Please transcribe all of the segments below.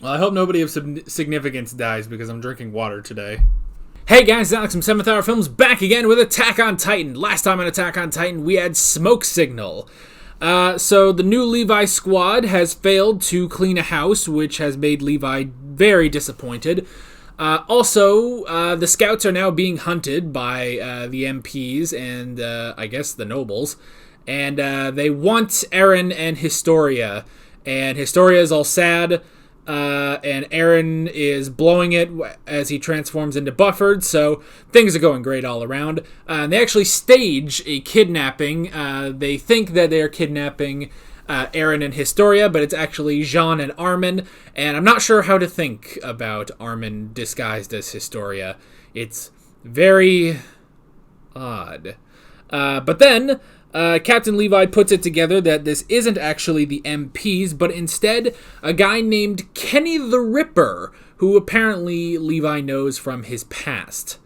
Well, I hope nobody of significance dies because I'm drinking water today. Hey guys, Alex from 7th Hour Films back again with Attack on Titan. Last time on Attack on Titan, we had Smoke Signal. So the new Levi squad has failed to clean a house, which has made Levi very disappointed. Also, the scouts are now being hunted by the MPs and, I guess, the nobles. And they want Eren and Historia. And Historia is all sad. And Eren is blowing it as he transforms into Buffered, so things are going great all around. They actually stage a kidnapping. They think that they're kidnapping Eren and Historia, but it's actually Jean and Armin, and I'm not sure how to think about Armin disguised as Historia. It's very odd. But then Captain Levi puts it together that this isn't actually the MPs, but instead a guy named Kenny the Ripper, who apparently Levi knows from his past.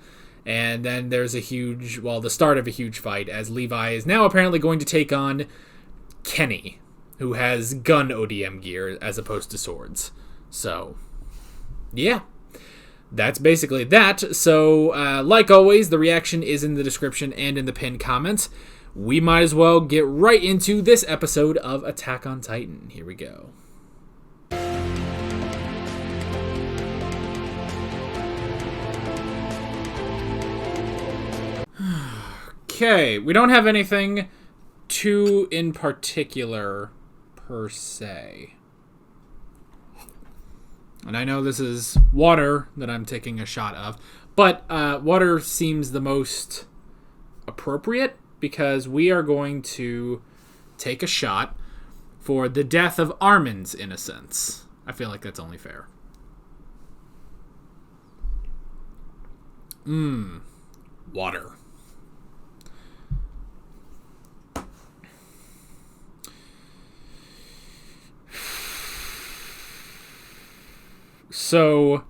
And then there's the start of a huge fight, as Levi is now apparently going to take on Kenny, who has gun ODM gear as opposed to swords. So, yeah. That's basically that. So, like always, the reaction is in the description and in the pinned comments. We might as well get right into this episode of Attack on Titan. Here we go. Okay, we don't have anything too in particular, per se. And I know this is water that I'm taking a shot of, but water seems the most appropriate, because we are going to take a shot for the death of Armin's innocence. I feel like that's only fair. Water. So,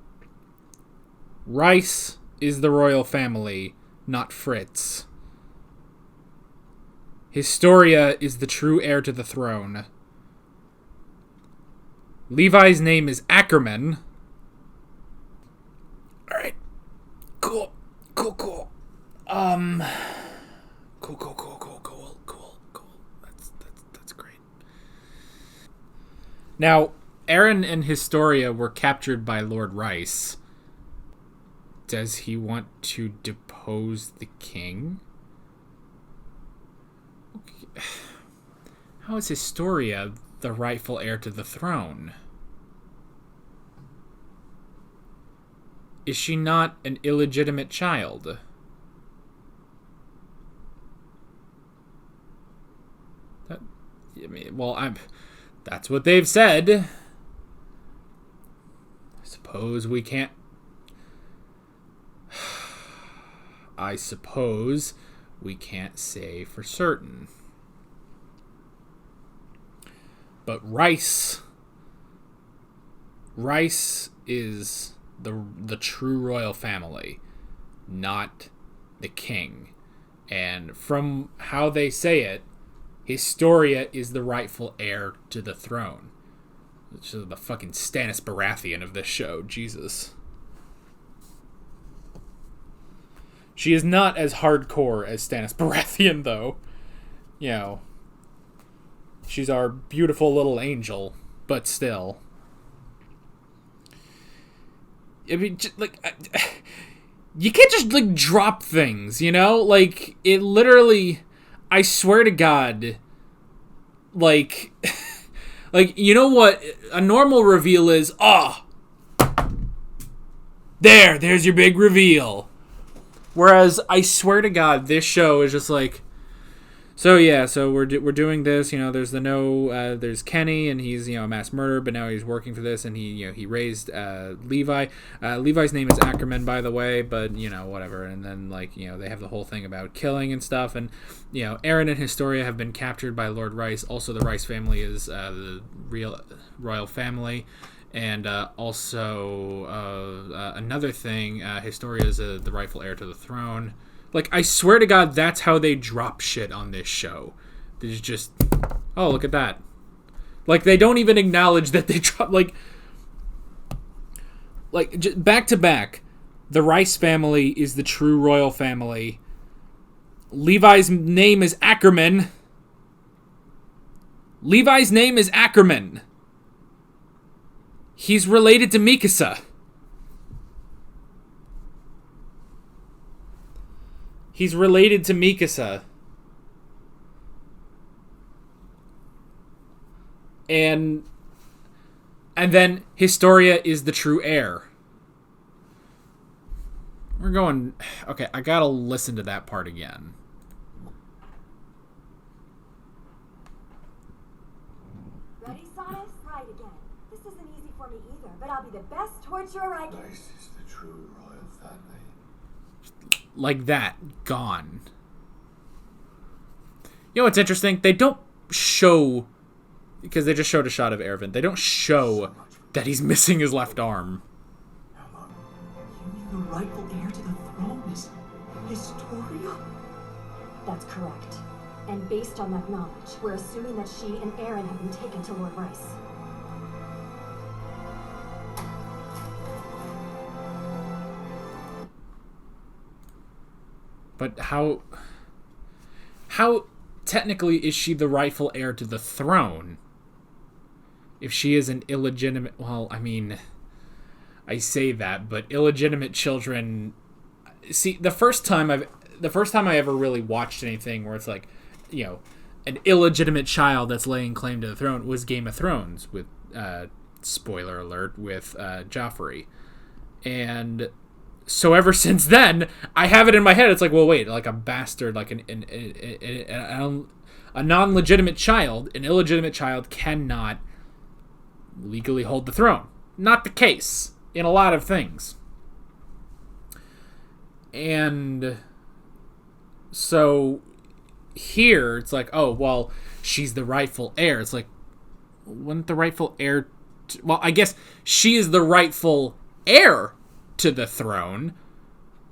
Rice is the royal family, not Fritz. Historia is the true heir to the throne. Levi's name is Ackerman. Alright. Cool. Cool. That's great. Now, Eren and Historia were captured by Lord Rice. Does he want to depose the king? How is Historia the rightful heir to the throne? Is she not an illegitimate child? That's what they've said. I suppose we can't say for certain. But Rice is the true royal family, not the king. And from how they say it, Historia is the rightful heir to the throne. Which is the fucking Stannis Baratheon of this show. Jesus. She is not as hardcore as Stannis Baratheon, though. You know, she's our beautiful little angel, but still. I mean, you can't just, drop things, you know? Like, it literally, I swear to God, you know what? A normal reveal is, there's your big reveal. Whereas, I swear to God, this show is just like, so we're doing this, you know, there's Kenny, and he's, you know, a mass murderer, but now he's working for this, and he raised Levi. Levi's name is Ackerman, by the way, but, you know, whatever. And then, they have the whole thing about killing and stuff, and, you know, Eren and Historia have been captured by Lord Rice. Also, the Rice family is the real royal family. And also, another thing, Historia is the rightful heir to the throne. I swear to God, that's how they drop shit on this show. There's just, oh, look at that. They don't even acknowledge that they drop, like, back to back, the Rice family is the true royal family. Levi's name is Ackerman. Levi's name is Ackerman. He's related to Mikasa. He's related to Mikasa. And then Historia is the true heir. We're going... Okay, I gotta listen to that part again. Ready, Sonus? Right again. This isn't easy for me either, but I'll be the best torturer I can... Rice is the true royal family. Like that. Gone. You know what's interesting? They don't show... Because they just showed a shot of Erwin. They don't show that he's missing his left arm. The rightful heir to the throne is Historia? That's correct. And based on that knowledge, we're assuming that she and Aaron have been taken to Lord Rice. But how technically is she the rightful heir to the throne? If she is an illegitimate... Well, I mean... I say that, but illegitimate children... See, the first time I ever really watched anything where it's like, you know, an illegitimate child that's laying claim to the throne was Game of Thrones with, spoiler alert, with Joffrey. And so ever since then, I have it in my head. It's like, well, wait, like a bastard, like a non-legitimate child, an illegitimate child cannot legally hold the throne. Not the case in a lot of things. And so here it's like, oh, well, she's the rightful heir. It's like, wouldn't the rightful heir... Well, I guess she is the rightful heir to the throne,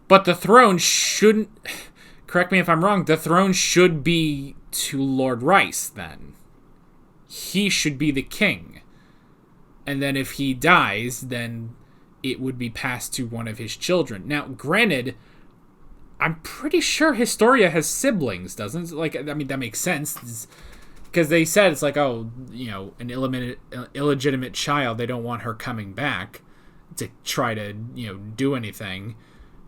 but the throne shouldn't... Correct me if I'm wrong, the throne should be to Lord Rice, then. He should be the king. And then if he dies, then it would be passed to one of his children. Now, granted, I'm pretty sure Historia has siblings, doesn't it? Like, I mean, that makes sense. Because they said, it's like, oh, you know, an illegitimate child, they don't want her coming back to try to, you know, do anything.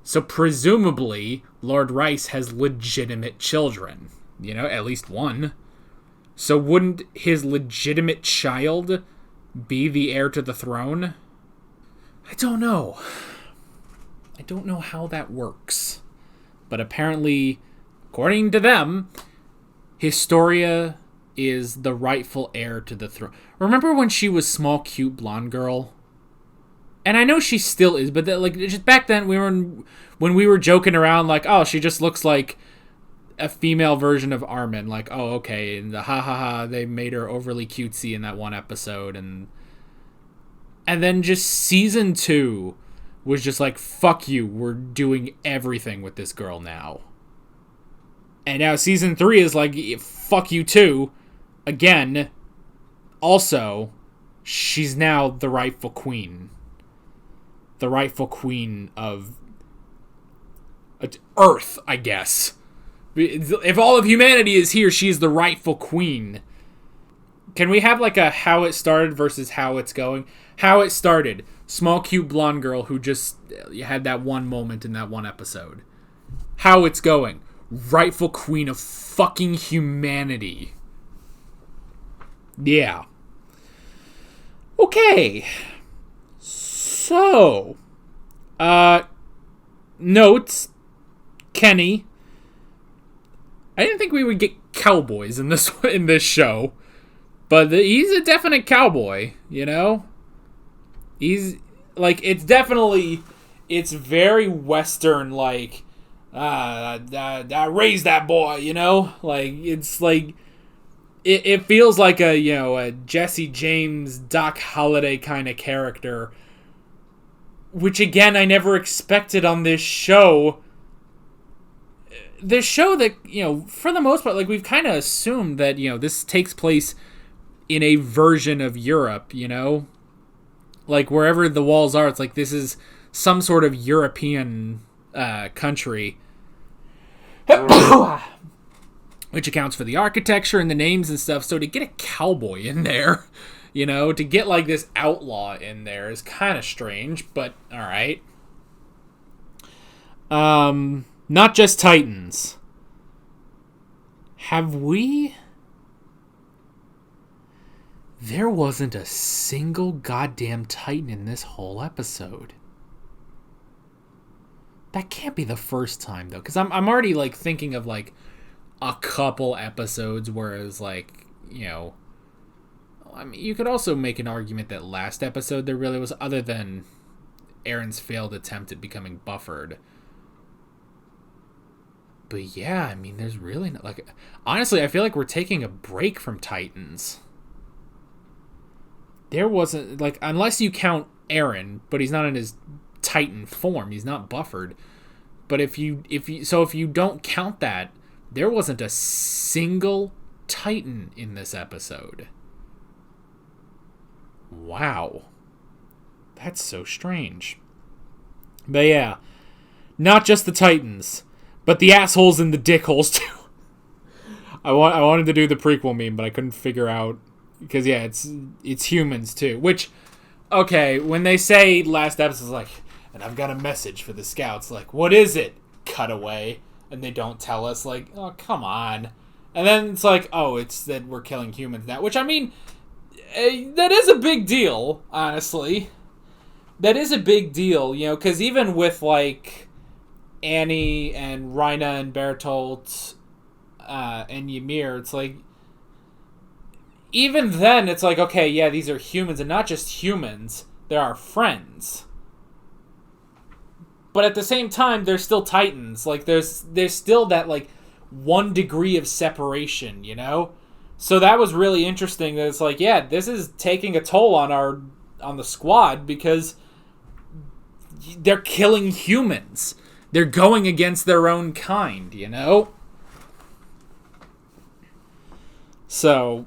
So presumably, Lord Rice has legitimate children. You know, at least one. So wouldn't his legitimate child be the heir to the throne? I don't know. I don't know how that works. But apparently, according to them, Historia is the rightful heir to the throne. Remember when she was small, cute, blonde girl? And I know she still is, but like just back then, when we were joking around, like, oh, she just looks like a female version of Armin. Like, oh, okay, and the they made her overly cutesy in that one episode, and then just season 2 was just like, fuck you, we're doing everything with this girl now. And now season 3 is like, fuck you too. Again, also, she's now the rightful queen. The rightful queen of Earth, I guess. If all of humanity is here, she's the rightful queen. Can we have like a how it started versus how it's going? How it started. Small, cute, blonde girl who just had that one moment in that one episode. How it's going. Rightful queen of fucking humanity. Yeah. Okay. So. Notes. Kenny. I didn't think we would get cowboys in this show. But he's a definite cowboy, you know? He's, like, it's very Western, like, I raised that boy, you know? Like, it's like, it feels like a Jesse James, Doc Holliday kind of character, which, again, I never expected on this show. This show that, for the most part, like, we've kind of assumed that, this takes place in a version of Europe, Like, wherever the walls are, it's like this is some sort of European country. Which accounts for the architecture and the names and stuff. So to get a cowboy in there, you know, to get like this outlaw in there is kind of strange, but all right. Not just Titans. Have we... There wasn't a single goddamn Titan in this whole episode. That can't be the first time, though, because I'm already, like, thinking of, like, a couple episodes where it was, like, you know... I mean, you could also make an argument that last episode there really was, other than Eren's failed attempt at becoming buffered. But yeah, I mean, there's really not, like... Honestly, I feel like we're taking a break from Titans. There wasn't, like, unless you count Eren, but he's not in his Titan form. He's not buffered. But if you don't count that, there wasn't a single Titan in this episode. Wow. That's so strange. But yeah, not just the Titans, but the assholes and the dickholes too. I wanted to do the prequel meme, but I couldn't figure out, because yeah, it's humans too. Which, okay, when they say last episode, like, and I've got a message for the scouts, like, what is it? Cutaway, and they don't tell us, like, oh, come on. And then it's like, oh, it's that we're killing humans now. Which, I mean, that is a big deal, honestly. That is a big deal, you know, because even with, like, Annie and Rhaina and Bertolt and Ymir, it's like, even then, it's like, okay, yeah, these are humans, and not just humans, they're our friends. But at the same time, they're still Titans. Like, there's still that, like, 1 degree of separation, you know? So that was really interesting, that it's like, yeah, this is taking a toll on the squad, because they're killing humans. They're going against their own kind, you know? So,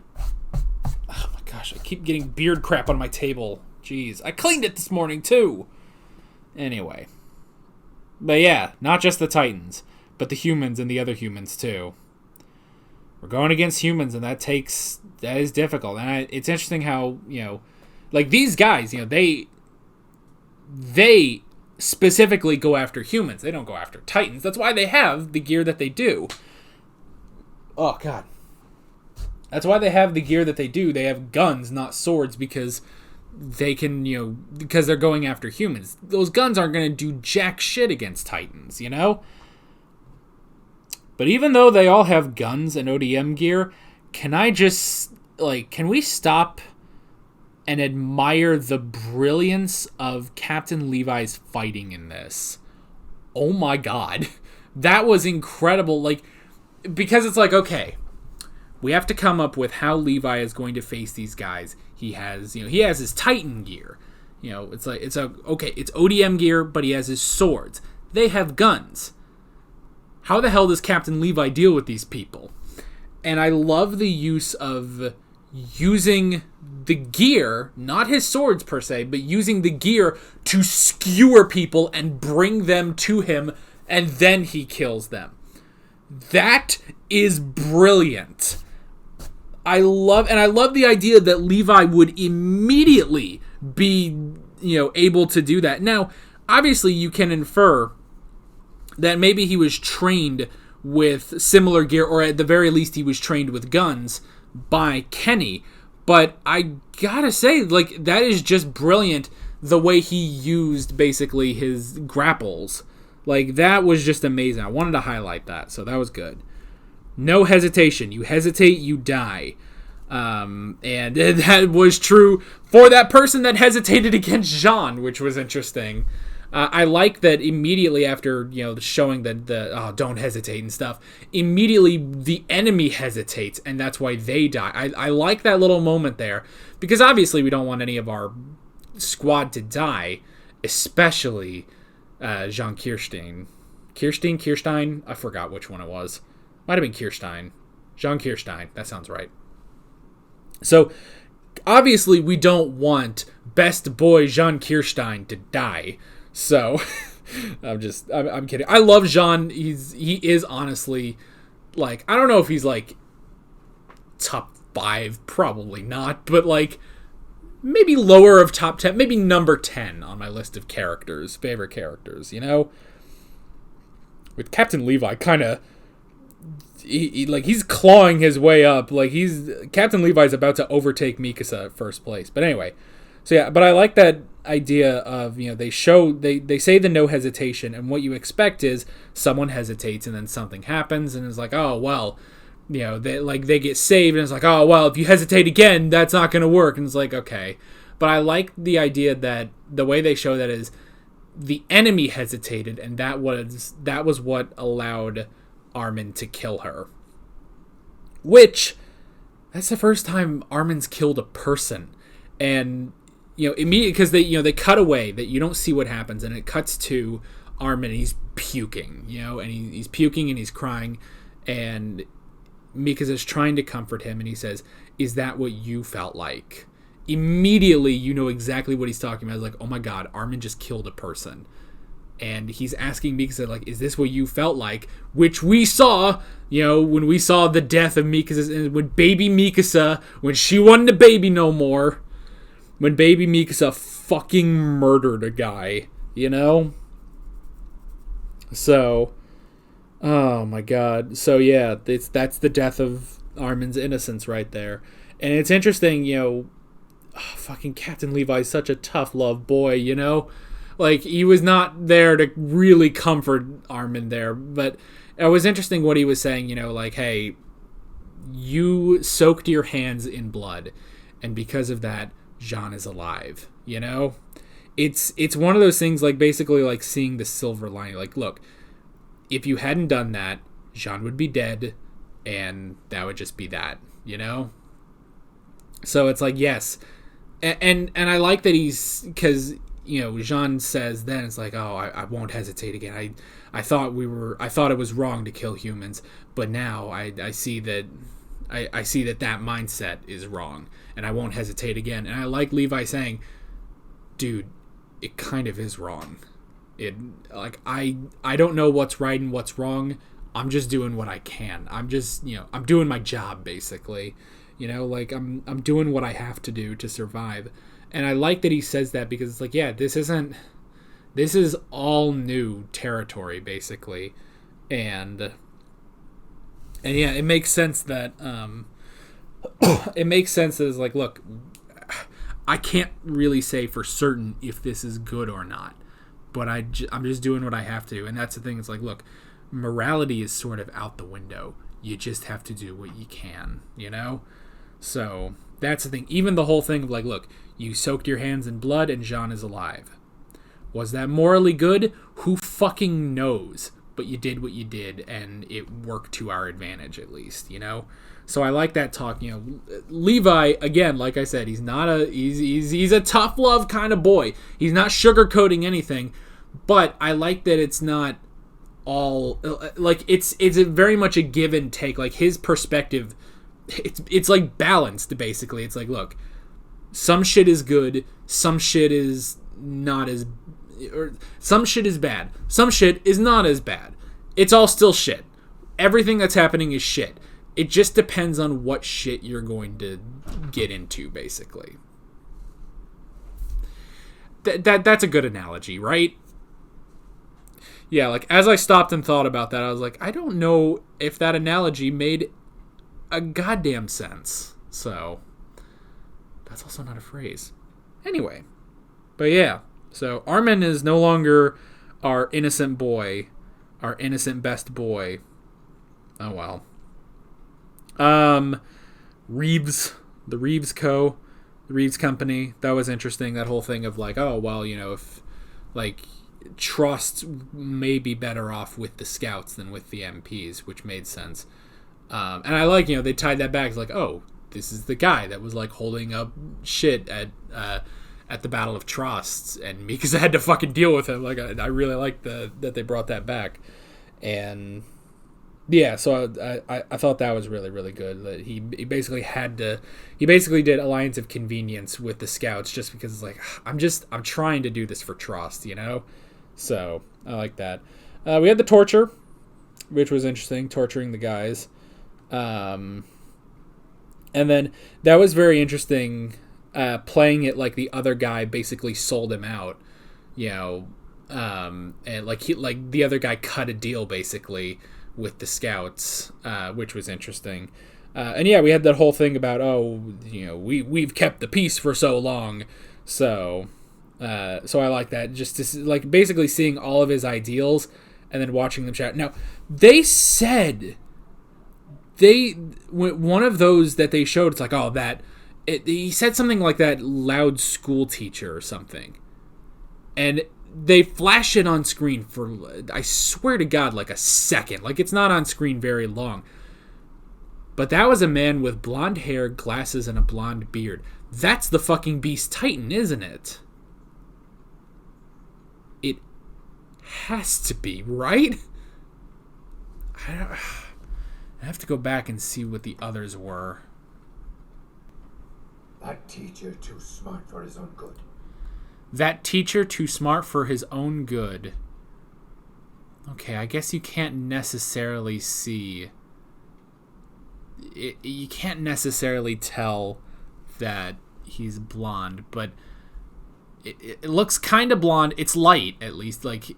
oh my gosh, I keep getting beard crap on my table. Jeez, I cleaned it this morning too. Anyway. But yeah, not just the Titans, but the humans and the other humans too. We're going against humans, and that is difficult. And it's interesting how, you know, like these guys, you know, they specifically go after humans. They don't go after Titans. That's why they have the gear that they do. Oh, God. That's why they have the gear that they do. They have guns, not swords, because they can, you know, because they're going after humans. Those guns aren't going to do jack shit against Titans, you know? But even though they all have guns and ODM gear, can we stop and admire the brilliance of Captain Levi's fighting in this? Oh my God. That was incredible. Like, because it's like, okay, we have to come up with how Levi is going to face these guys. He has his Titan gear. You know, it's ODM gear, but he has his swords. They have guns. How the hell does Captain Levi deal with these people? And I love the use of using the gear, not his swords per se, but using the gear to skewer people and bring them to him, and then he kills them. That is brilliant. I love the idea that Levi would immediately be, you know, able to do that. Now, obviously you can infer that maybe he was trained with similar gear, or at the very least he was trained with guns by Kenny. But I gotta say, like, that is just brilliant, the way he used basically his grapples. Like, that was just amazing. I wanted to highlight that, so that was good. No hesitation. You hesitate, you die. And that was true for that person that hesitated against Jean, which was interesting. I like that immediately after, you know, showing that don't hesitate and stuff, immediately the enemy hesitates, and that's why they die. I like that little moment there, because obviously we don't want any of our squad to die, especially Jean Kirstein. Kirstein? I forgot which one it was. Might have been Kirstein. Jean Kirstein. That sounds right. So, obviously we don't want best boy Jean Kirstein to die. So I'm kidding. I love Jean. He is honestly, like, I don't know if he's like top 5, probably not, but like maybe lower of top 10, maybe number 10 on my list of favorite characters, you know? With Captain Levi kind of he's clawing his way up. Like, Captain Levi's about to overtake Mikasa at first place. But anyway, so yeah, but I like that idea of, you know, they say the no hesitation, and what you expect is someone hesitates and then something happens and it's like, oh, well, you know, they get saved and it's like, oh, well, if you hesitate again, that's not going to work. And it's like, okay. But I like the idea that the way they show that is the enemy hesitated, and that was what allowed Armin to kill her. Which, that's the first time Armin's killed a person. And, you know, immediately, because they cut away, that you don't see what happens, and it cuts to Armin, and he's puking, you know, and he's puking and he's crying, and Mikasa's trying to comfort him, and he says, "Is that what you felt like?" Immediately, you know exactly what he's talking about. It's like, oh my god, Armin just killed a person. And he's asking Mikasa, like, is this what you felt like? Which we saw, you know, when we saw the death of Mikasa, when baby Mikasa, when she wasn't a baby no more, when baby Mikasa fucking murdered a guy, you know? So, oh my god. So yeah, that's the death of Armin's innocence right there. And it's interesting, you know, fucking Captain Levi's such a tough love boy, you know? Like, he was not there to really comfort Armin there, but it was interesting what he was saying, you know, like, hey, you soaked your hands in blood, and because of that, Jean is alive, you know? It's one of those things, like, basically like seeing the silver lining. Like, look, if you hadn't done that, Jean would be dead, and that would just be that, you know? So it's like, yes. And I like that because, you know, Jean says then, it's like, oh, I won't hesitate again. I thought it was wrong to kill humans, but now I see that I see that mindset is wrong, and I won't hesitate again. And I like Levi saying, dude, it kind of is wrong. I don't know what's right and what's wrong. I'm just doing what I can. I'm just, you know, I'm doing my job, basically. You know, like, I'm doing what I have to do to survive. And I like that he says that, because it's like, yeah, this is all new territory, basically. And yeah, it makes sense that, it's like, look, I can't really say for certain if this is good or not, but I'm just doing what I have to. And that's the thing. It's like, look, morality is sort of out the window. You just have to do what you can, you know? So that's the thing. Even the whole thing of, like, look, you soaked your hands in blood and Jean is alive. Was that morally good? Who fucking knows? But you did what you did, and it worked to our advantage, at least, you know? So I like that talk. You know, Levi, again, like I said, he's a tough love kind of boy. He's not sugarcoating anything, but I like that it's not all, like, it's very much a give and take. Like, his perspective, it's like balanced, basically. It's like, look, some shit is good, some shit is not as, or some shit is bad, some shit is not as bad. It's all still shit. Everything that's happening is shit. It just depends on what shit you're going to get into, basically. That's a good analogy, right? Yeah, like, as I stopped and thought about that, I was like, I don't know if that analogy made a goddamn sense. So, that's also not a phrase. Anyway. But yeah, so Armin is no longer our innocent boy, our innocent best boy. Oh well. Reeves, the Reeves Company, that was interesting. That whole thing of, like, oh, well, you know, if, like, Trust may be better off with the scouts than with the MPs, which made sense. And I like, you know, they tied that back. It's like, oh, this is the guy that was, like, holding up shit at the Battle of Trust, and Mikasa had to fucking deal with him. Like, I really like that they brought that back. And Yeah, so I thought that was really, really good. That he basically he basically did Alliance of Convenience with the Scouts just because it's like, I'm trying to do this for Trost, you know? So, I like that. We had the torture, which was interesting, torturing the guys. And then that was very interesting, playing it like the other guy basically sold him out, you know, and like the other guy cut a deal basically with the Scouts, which was interesting. And yeah, we had that whole thing about, we've kept the peace for so long. So I like that. Just to, like, basically seeing all of his ideals and then watching them chat. Now, they said one of those that they showed, it's like, he said something like that loud school teacher or something. And they flash it on screen for, I swear to God, like a second. Like, it's not on screen very long. But that was a man with blonde hair, glasses, and a blonde beard. That's the fucking Beast Titan, isn't it? It has to be, right? I have to go back and see what the others were. That teacher too smart for his own good. That teacher too smart for his own good. Okay, I guess you can't necessarily see... You can't necessarily tell that he's blonde, but it looks kind of blonde. It's light, at least. Like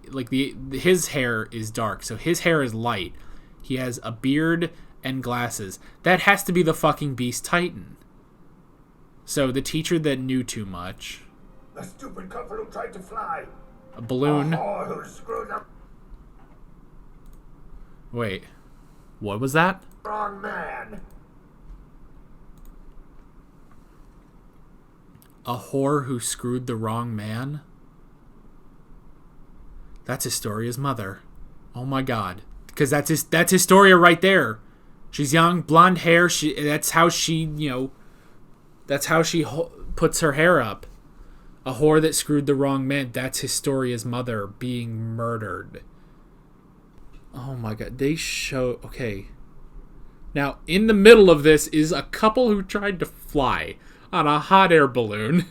his hair is dark, so his hair is light. He has a beard and glasses. That has to be the fucking Beast Titan. So the teacher that knew too much... A stupid couple who tried to fly. A balloon. A whore who screwed up. Wait. What was that? Wrong man. A whore who screwed the wrong man? That's Historia's mother. Oh my God. Because that's Historia right there. She's young, blonde hair. That's how she puts her hair up. A whore that screwed the wrong man. That's Historia's mother being murdered. Oh my God. They show... Okay. Now, in the middle of this is a couple who tried to fly on a hot air balloon.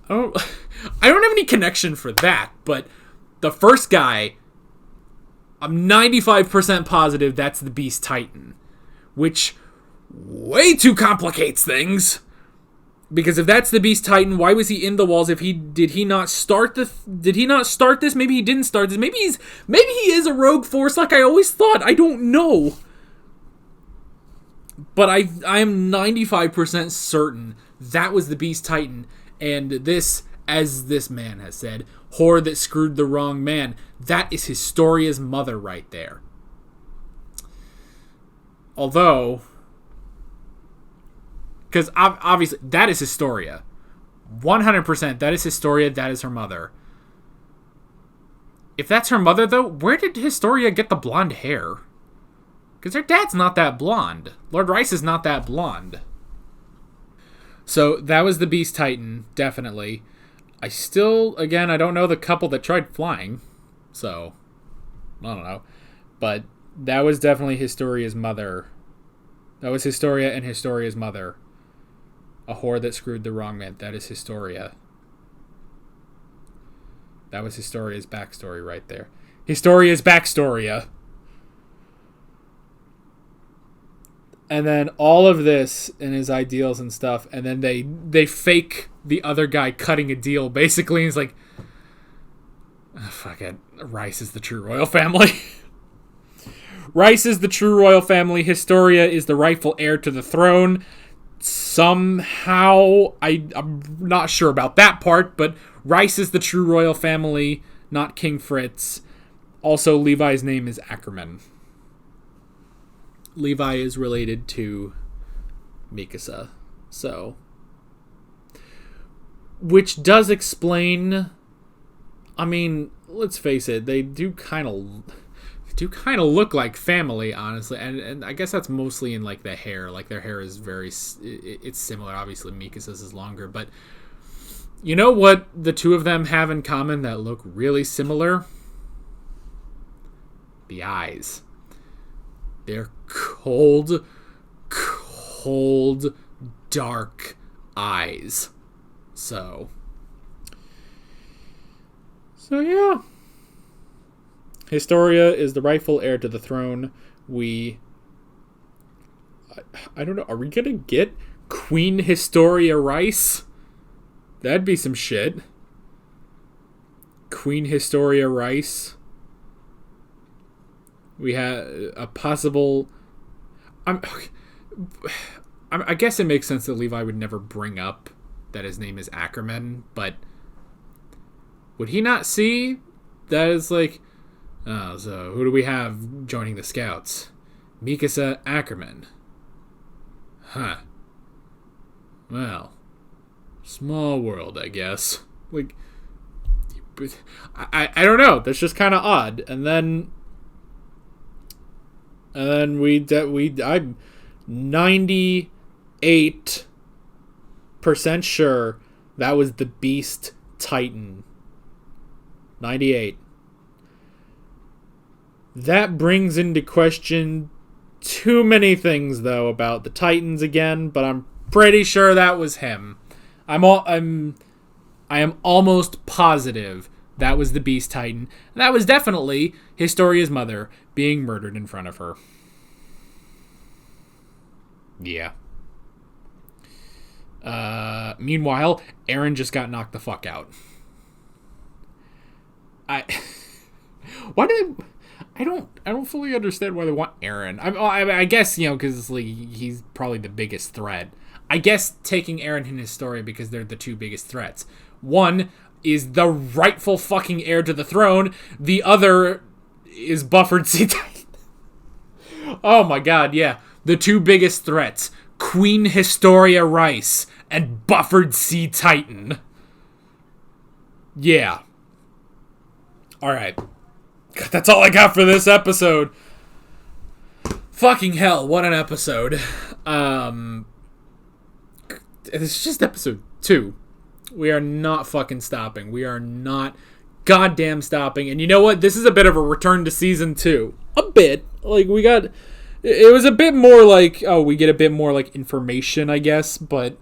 I don't have any connection for that, but the first guy, I'm 95% positive that's the Beast Titan, which way too complicates things. Because if that's the Beast Titan, why was he in the walls? Did he not start this? Maybe he didn't start this. Maybe he is a rogue force like I always thought. I don't know. But I am 95% certain that was the Beast Titan, and this, as this man has said, whore that screwed the wrong man, that is Historia's mother right there. Although, because obviously, that is Historia. 100%, that is Historia, that is her mother. If that's her mother, though, where did Historia get the blonde hair? Because her dad's not that blonde. Lord Rice is not that blonde. So, that was the Beast Titan, definitely. I don't know the couple that tried flying. So, I don't know. But that was definitely Historia's mother. That was Historia and Historia's mother. A whore that screwed the wrong man. That is Historia. That was Historia's backstory right there. Historia's backstory. And then all of this and his ideals and stuff, and then they fake the other guy cutting a deal, basically. He's like, oh, fuck it. Rice is the true royal family. Rice is the true royal family. Historia is the rightful heir to the throne. Somehow, I'm not sure about that part, but Rice is the true royal family, not King Fritz. Also, Levi's name is Ackerman. Levi is related to Mikasa, so... Which does explain... I mean, let's face it, they do kind of look like family, honestly, and I guess that's mostly in, like, the hair. Like, their hair is it's similar. Obviously, Mikasa's is longer, but you know what the two of them have in common that look really similar? The eyes. They're cold, cold, dark eyes. So yeah. Historia is the rightful heir to the throne. I don't know. Are we gonna get Queen Historia Rice? That'd be some shit. Queen Historia Rice. We have a possible... I guess it makes sense that Levi would never bring up that his name is Ackerman, but would he not see that it's like, oh, so who do we have joining the Scouts? Mikasa Ackerman. Huh. Well, small world, I guess. Like, I don't know. That's just kind of odd. And then I'm 98% sure that was the Beast Titan. 98. That brings into question too many things, though, about the Titans again, but I'm pretty sure that was him. I am almost positive that was the Beast Titan. That was definitely Historia's mother being murdered in front of her. Yeah. Meanwhile, Eren just got knocked the fuck out. I don't fully understand why they want Eren. I guess, because like he's probably the biggest threat. I guess taking Eren and Historia because they're the two biggest threats. One is the rightful fucking heir to the throne. The other is Buffered Sea Titan. Oh my god, yeah. The two biggest threats. Queen Historia Rice and Buffered Sea Titan. Yeah. Alright. That's all I got for this episode. Fucking hell, what an episode. It's just episode 2. We are not fucking stopping. We are not goddamn stopping. And you know what? This is a bit of a return to season 2. A bit. Like, it was a bit more like, we get a bit more like information, I guess, but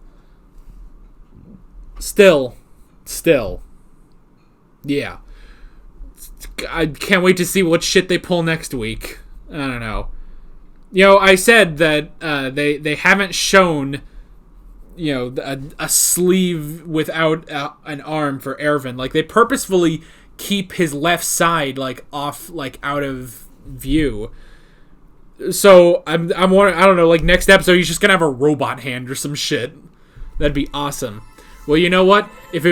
still. Yeah. I can't wait to see what shit they pull next week. I don't know. I said that they haven't shown, a sleeve without an arm for Erwin. Like, they purposefully keep his left side, like, off, like, out of view. So, I'm wondering, I don't know, like, next episode he's just gonna have a robot hand or some shit. That'd be awesome. Well, you know what? If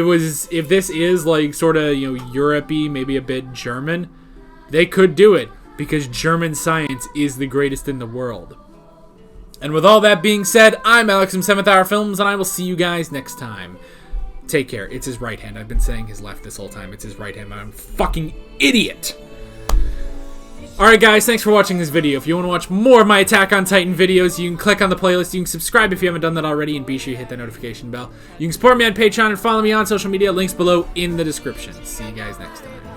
this is, like, sort of, Europe-y, maybe a bit German, they could do it, because German science is the greatest in the world. And with all that being said, I'm Alex from 7th Hour Films, and I will see you guys next time. Take care. It's his right hand. I've been saying his left this whole time. It's his right hand. I'm a fucking idiot. Alright guys, thanks for watching this video. If you want to watch more of my Attack on Titan videos, you can click on the playlist, you can subscribe if you haven't done that already, and be sure you hit that notification bell. You can support me on Patreon and follow me on social media, links below in the description. See you guys next time.